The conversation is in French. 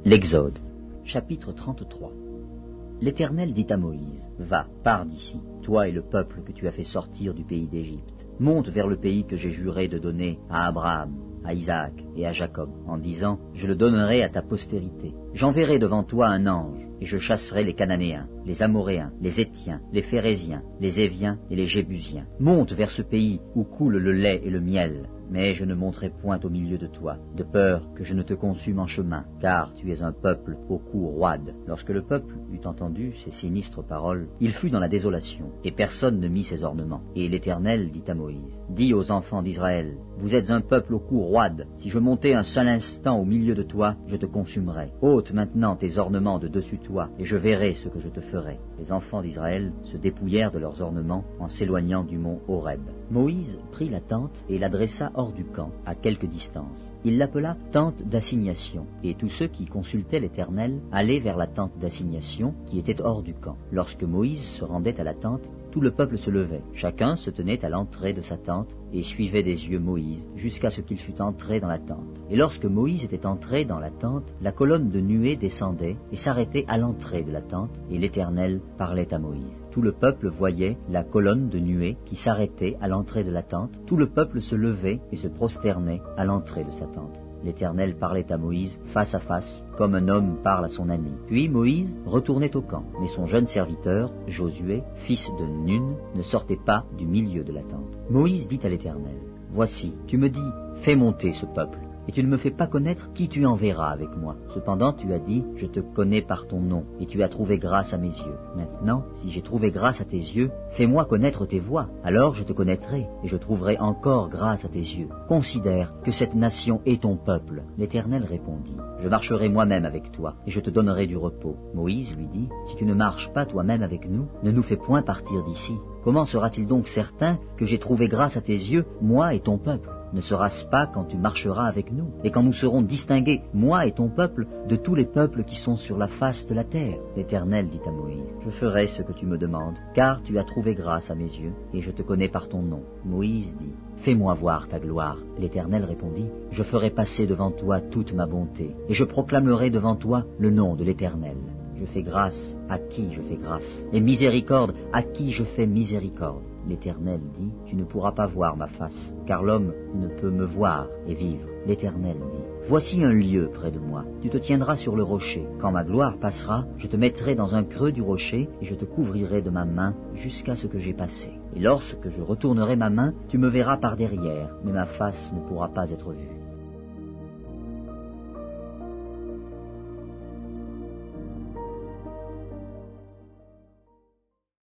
L'Exode, chapitre 33. L'Éternel dit à Moïse, « Va, pars d'ici, toi et le peuple que tu as fait sortir du pays d'Égypte. Monte vers le pays que j'ai juré de donner à Abraham, à Isaac et à Jacob, en disant, je le donnerai à ta postérité. J'enverrai devant toi un ange, et je chasserai les Cananéens, les Amoréens, les Héthiens, les Phéréziens, les Éviens et les Jébusiens. Monte vers ce pays où coule le lait et le miel. Mais je ne monterai point au milieu de toi, de peur que je ne te consume en chemin, car tu es un peuple au cou roide. » Lorsque le peuple eut entendu ces sinistres paroles, il fut dans la désolation, et personne ne mit ses ornements. Et l'Éternel dit à Moïse, « Dis aux enfants d'Israël, vous êtes un peuple au cou roide. Si je montais un seul instant au milieu de toi, je te consumerais. Ôte maintenant tes ornements de dessus toi, et je verrai ce que je te ferai. » Les enfants d'Israël se dépouillèrent de leurs ornements en s'éloignant du mont Horeb. Moïse prit la tente et la dressa hors du camp, à quelque distance. Il l'appela tente d'assignation, et tous ceux qui consultaient l'Éternel allaient vers la tente d'assignation qui était hors du camp. Lorsque Moïse se rendait à la tente, tout le peuple se levait. Chacun se tenait à l'entrée de sa tente et suivait des yeux Moïse jusqu'à ce qu'il fût entré dans la tente. Et lorsque Moïse était entré dans la tente, la colonne de nuée descendait et s'arrêtait à l'entrée de la tente, et l'Éternel parlait à Moïse. Tout le peuple voyait la colonne de nuée qui s'arrêtait à l'entrée de la tente. Tout le peuple se levait et se prosternait à l'entrée de sa tente. L'Éternel parlait à Moïse face à face, comme un homme parle à son ami. Puis Moïse retournait au camp, mais son jeune serviteur, Josué, fils de Nun, ne sortait pas du milieu de la tente. Moïse dit à l'Éternel, « Voici, tu me dis, fais monter ce peuple, et tu ne me fais pas connaître qui tu enverras avec moi. Cependant tu as dit, je te connais par ton nom, et tu as trouvé grâce à mes yeux. Maintenant, si j'ai trouvé grâce à tes yeux, fais-moi connaître tes voies. Alors je te connaîtrai, et je trouverai encore grâce à tes yeux. Considère que cette nation est ton peuple. » L'Éternel répondit, « Je marcherai moi-même avec toi, et je te donnerai du repos. » Moïse lui dit, « Si tu ne marches pas toi-même avec nous, ne nous fais point partir d'ici. Comment sera-t-il donc certain que j'ai trouvé grâce à tes yeux, moi et ton peuple ? Ne sera-ce pas quand tu marcheras avec nous, et quand nous serons distingués, moi et ton peuple, de tous les peuples qui sont sur la face de la terre? » L'Éternel dit à Moïse, « Je ferai ce que tu me demandes, car tu as trouvé grâce à mes yeux, et je te connais par ton nom. » Moïse dit, « Fais-moi voir ta gloire. » L'Éternel répondit, « Je ferai passer devant toi toute ma bonté, et je proclamerai devant toi le nom de l'Éternel. Je fais grâce à qui je fais grâce, et miséricorde à qui je fais miséricorde. » L'Éternel dit, « Tu ne pourras pas voir ma face, car l'homme ne peut me voir et vivre. » L'Éternel dit, « Voici un lieu près de moi. Tu te tiendras sur le rocher. Quand ma gloire passera, je te mettrai dans un creux du rocher, et je te couvrirai de ma main jusqu'à ce que j'ai passé. Et lorsque je retournerai ma main, tu me verras par derrière, mais ma face ne pourra pas être vue. »